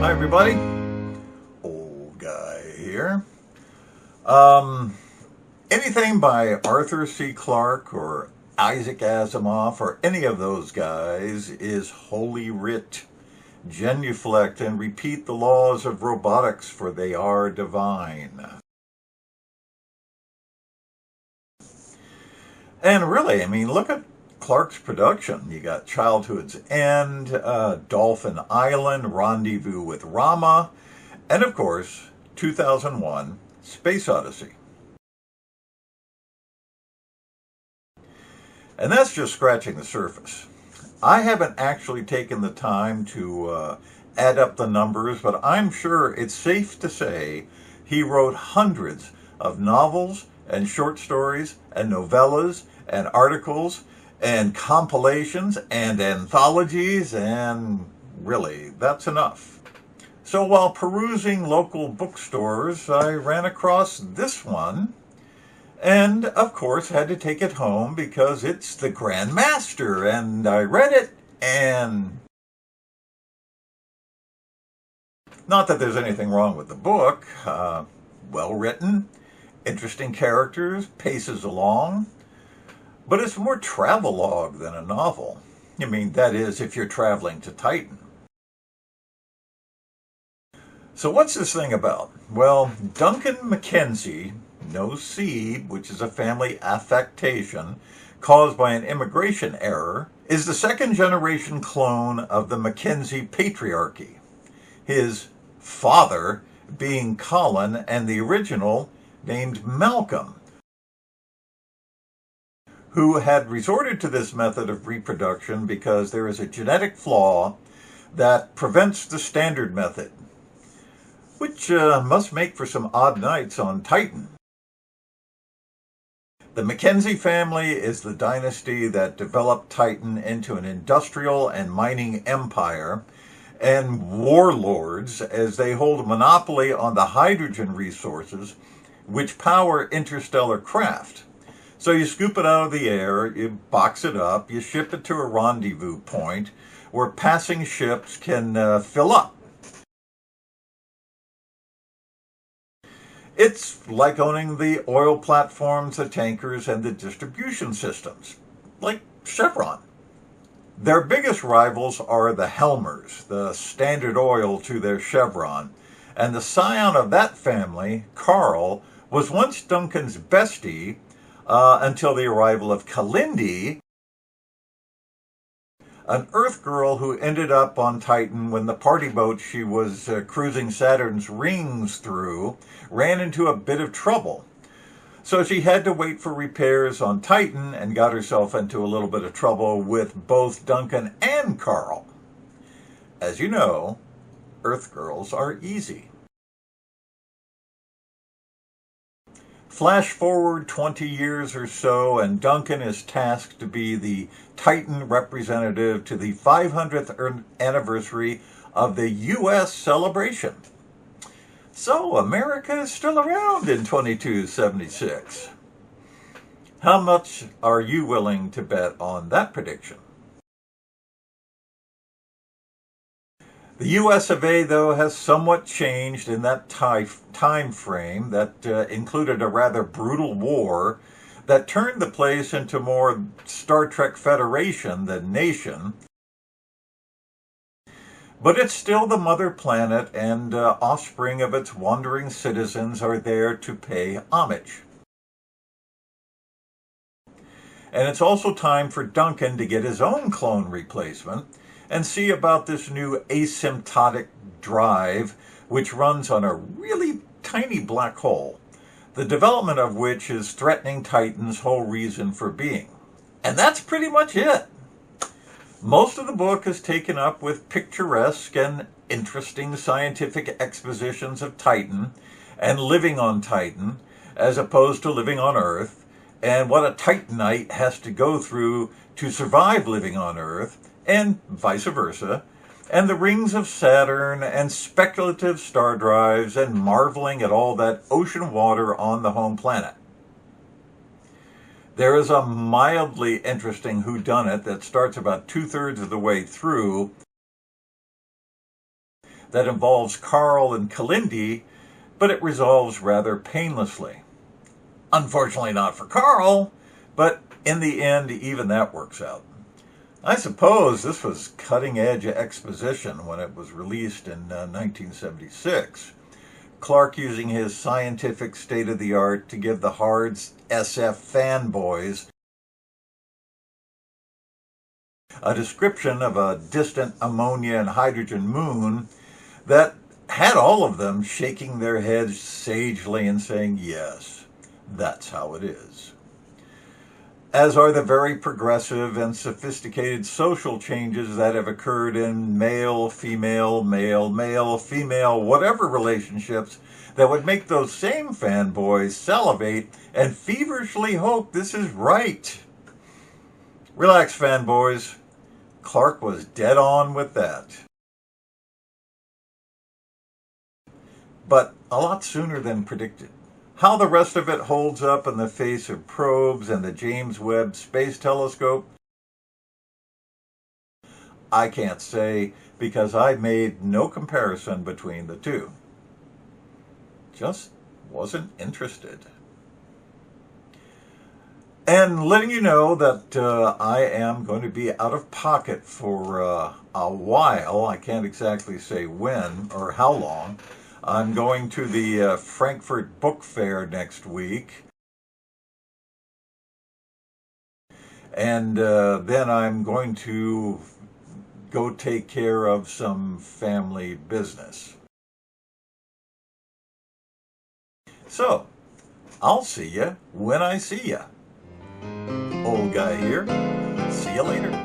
Hi everybody, old guy here. Anything by Arthur C. Clarke or Isaac Asimov or any of those guys is holy writ. Genuflect and repeat the laws of robotics, for they are divine. And really, look at Clarke's production. You got Childhood's End, Dolphin Island, Rendezvous with Rama, and of course, 2001, Space Odyssey. And that's just scratching the surface. I haven't actually taken the time to add up the numbers, but I'm sure it's safe to say he wrote hundreds of novels and short stories and novellas and articles and compilations and anthologies, and really, that's enough. So while perusing local bookstores, I ran across this one, and of course had to take it home because it's the Grand Master, and I read it, and not that there's anything wrong with the book. Well written, interesting characters, paces along, but it's more travelogue than a novel. That is, if you're traveling to Titan. So what's this thing about? Well, Duncan Mackenzie, no C, which is a family affectation caused by an immigration error, is the second-generation clone of the Mackenzie patriarchy, his father being Colin and the original named Malcolm, who had resorted to this method of reproduction because there is a genetic flaw that prevents the standard method, which must make for some odd nights on Titan. The Mackenzie family is the dynasty that developed Titan into an industrial and mining empire, and warlords as they hold a monopoly on the hydrogen resources which power interstellar craft. So you scoop it out of the air, you box it up, you ship it to a rendezvous point where passing ships can fill up. It's like owning the oil platforms, the tankers, and the distribution systems, like Chevron. Their biggest rivals are the Helmers, the Standard Oil to their Chevron, and the scion of that family, Carl, was once Duncan's bestie until the arrival of Kalindi, an Earth girl who ended up on Titan when the party boat she was cruising Saturn's rings through ran into a bit of trouble. So she had to wait for repairs on Titan and got herself into a little bit of trouble with both Duncan and Carl. As you know, Earth girls are easy. Flash forward 20 years or so, and Duncan is tasked to be the Titan representative to the 500th anniversary of the U.S. celebration. So America is still around in 2276. How much are you willing to bet on that prediction? The US of A, though, has somewhat changed in that time frame that included a rather brutal war that turned the place into more Star Trek Federation than nation. But it's still the mother planet, and offspring of its wandering citizens are there to pay homage. And it's also time for Duncan to get his own clone replacement and see about this new asymptotic drive, which runs on a really tiny black hole, the development of which is threatening Titan's whole reason for being. And that's pretty much it. Most of the book is taken up with picturesque and interesting scientific expositions of Titan and living on Titan, as opposed to living on Earth, and what a Titanite has to go through to survive living on Earth, and vice versa, and the rings of Saturn, and speculative star drives, and marveling at all that ocean water on the home planet. There is a mildly interesting whodunit that starts about 2/3 of the way through that involves Carl and Kalindi, but it resolves rather painlessly. Unfortunately not for Carl, but in the end, even that works out. I suppose this was cutting-edge exposition when it was released in 1976. Clark using his scientific state-of-the-art to give the hard SF fanboys a description of a distant ammonia and hydrogen moon that had all of them shaking their heads sagely and saying, yes, that's how it is. As are the very progressive and sophisticated social changes that have occurred in male, female, male, male, female, whatever relationships that would make those same fanboys salivate and feverishly hope this is right. Relax, fanboys. Clark was dead on with that. But a lot sooner than predicted. How the rest of it holds up in the face of probes and the James Webb Space Telescope, I can't say because I made no comparison between the two. Just wasn't interested. And letting you know that I am going to be out of pocket for a while. I can't exactly say when or how long. I'm going to the Frankfurt Book Fair next week. And then I'm going to go take care of some family business. So, I'll see you when I see you. Old guy here. See you later.